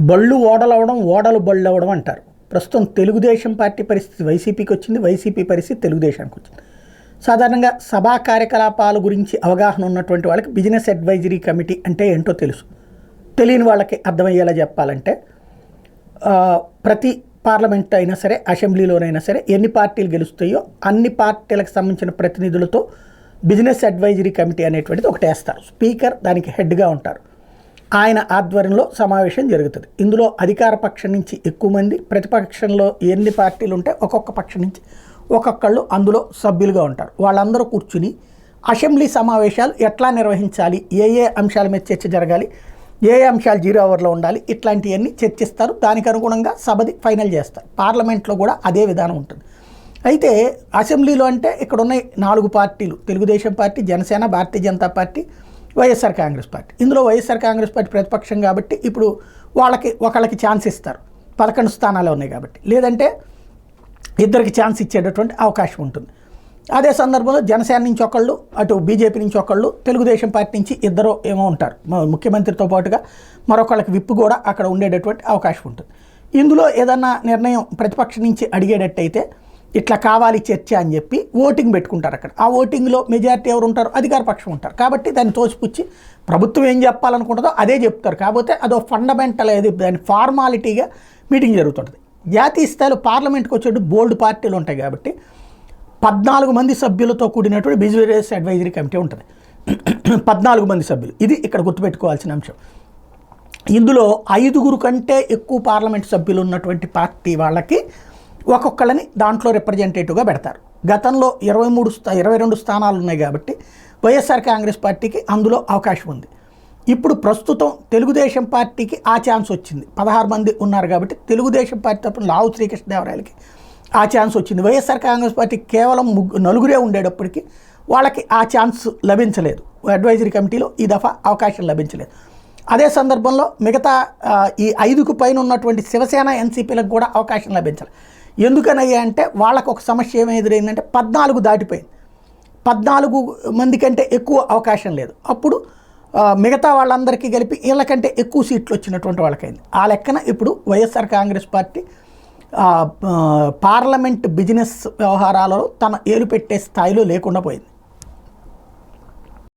బళ్ళు ఓడలవడం, ఓడలు బళ్ళు అవ్వడం అంటారు. ప్రస్తుతం తెలుగుదేశం పార్టీ పరిస్థితి వైసీపీకి వచ్చింది, వైసీపీ పరిస్థితి తెలుగుదేశానికి వచ్చింది. సాధారణంగా సభా కార్యకలాపాల గురించి అవగాహన ఉన్నటువంటి వాళ్ళకి బిజినెస్ అడ్వైజరీ కమిటీ అంటే ఏంటో తెలుసు. తెలియని వాళ్ళకి అర్థమయ్యేలా చెప్పాలంటే ప్రతి పార్లమెంట్ అయినా సరే, అసెంబ్లీలోనైనా సరే ఎన్ని పార్టీలు గెలుస్తాయో అన్ని పార్టీలకు సంబంధించిన ప్రతినిధులతో బిజినెస్ అడ్వైజరీ కమిటీ అనేటువంటిది ఒకటి వేస్తారు. స్పీకర్ దానికి హెడ్గా ఉంటారు. ఆయన ఆధ్వర్యంలో సమావేశం జరుగుతుంది. ఇందులో అధికార పక్షం నుంచి ఎక్కువ మంది, ప్రతిపక్షంలో ఎన్ని పార్టీలు ఉంటే ఒక్కొక్క పక్షం నుంచి ఒక్కొక్కళ్ళు అందులో సభ్యులుగా ఉంటారు. వాళ్ళందరూ కూర్చుని అసెంబ్లీ సమావేశాలు ఎట్లా నిర్వహించాలి, ఏ అంశాల మీద చర్చ జరగాలి, ఏ అంశాలు 0 అవర్లో ఉండాలి, ఇట్లాంటివన్నీ చర్చిస్తారు. దానికి అనుగుణంగా సభది ఫైనల్ చేస్తారు. పార్లమెంట్లో కూడా అదే విధానం ఉంటుంది. అయితే అసెంబ్లీలో అంటే ఇక్కడ ఉన్న 4 పార్టీలు, Telugu Desam party, Janasena, Bharatiya Janata party, YSR Congress party. ఇందులో వైఎస్ఆర్ కాంగ్రెస్ పార్టీ ప్రతిపక్షం కాబట్టి ఇప్పుడు ఒకళ్ళకి ఛాన్స్ ఇస్తారు. 11 స్థానాలు ఉన్నాయి కాబట్టి. లేదంటే ఇద్దరికి ఛాన్స్ ఇచ్చేటటువంటి అవకాశం ఉంటుంది. అదే సందర్భంలో జనసేన నుంచి ఒకళ్ళు, అటు బీజేపీ నుంచి ఒకళ్ళు, తెలుగుదేశం పార్టీ నుంచి ఇద్దరు ఏమో ఉంటారు. ముఖ్యమంత్రితో పాటుగా మరొకళ్ళకి విప్పు కూడా అక్కడ ఉండేటటువంటి అవకాశం ఉంటుంది. ఇందులో ఏదన్నా నిర్ణయం ప్రతిపక్షం నుంచి అడిగేటట్టయితే ఇట్లా కావాలి చర్చ అని చెప్పి ఓటింగ్ పెట్టుకుంటారు. అక్కడ ఆ ఓటింగ్లో మెజారిటీ ఎవరు ఉంటారు? అధికార పక్షం ఉంటారు. కాబట్టి దాన్ని తోసిపుచ్చి ప్రభుత్వం ఏం చెప్పాలనుకుంటుందో అదే చెప్తారు. కాకపోతే అదో ఫండమెంటల్, అది దాని ఫార్మాలిటీగా మీటింగ్ జరుగుతుంటుంది. జాతీయ స్థాయిలో పార్లమెంట్కి వచ్చేటప్పుడు బోల్డ్ పార్టీలు ఉంటాయి కాబట్టి 14 మంది సభ్యులతో కూడినటువంటి బిజినెస్ అడ్వైజరీ కమిటీ ఉంటుంది. 14 మంది సభ్యులు. ఇది ఇక్కడ గుర్తుపెట్టుకోవాల్సిన అంశం. ఇందులో 5 కంటే ఎక్కువ పార్లమెంట్ సభ్యులు ఉన్నటువంటి పార్టీ వాళ్ళకి ఒక్కొక్కళ్ళని దాంట్లో రిప్రజెంటేటివ్గా పెడతారు. గతంలో 22 స్థానాలు ఉన్నాయి కాబట్టి వైఎస్ఆర్ కాంగ్రెస్ పార్టీకి అందులో అవకాశం ఉంది. ఇప్పుడు ప్రస్తుతం తెలుగుదేశం పార్టీకి ఆ ఛాన్స్ వచ్చింది. 16 మంది ఉన్నారు కాబట్టి తెలుగుదేశం పార్టీ తరపున లావు శ్రీకృష్ణదేవరాయలకి ఆ ఛాన్స్ వచ్చింది. వైఎస్ఆర్ కాంగ్రెస్ పార్టీ కేవలం 4 ఉండేటప్పటికీ వాళ్ళకి ఆ ఛాన్స్ లభించలేదు. అడ్వైజరీ కమిటీలో ఈ దఫా అవకాశం లభించలేదు. అదే సందర్భంలో మిగతా ఈ 5కు పైన ఉన్నటువంటి శివసేన, ఎన్సీపీలకు కూడా అవకాశం లభించాలి. ఎందుకనయ్యా అంటే వాళ్ళకు ఒక సమస్య ఏమి ఎదురైందంటే 14 దాటిపోయింది. 14 మంది కంటే ఎక్కువ అవకాశం లేదు. అప్పుడు మిగతా వాళ్ళందరికీ కలిపి వీళ్ళకంటే ఎక్కువ సీట్లు వచ్చినటువంటి వాళ్ళకైంది. ఆ లెక్కన ఇప్పుడు YSR Congress party parliament business వ్యవహారాలలో తన ఏలు పెట్టే స్థాయిలో లేకుండా పోయింది.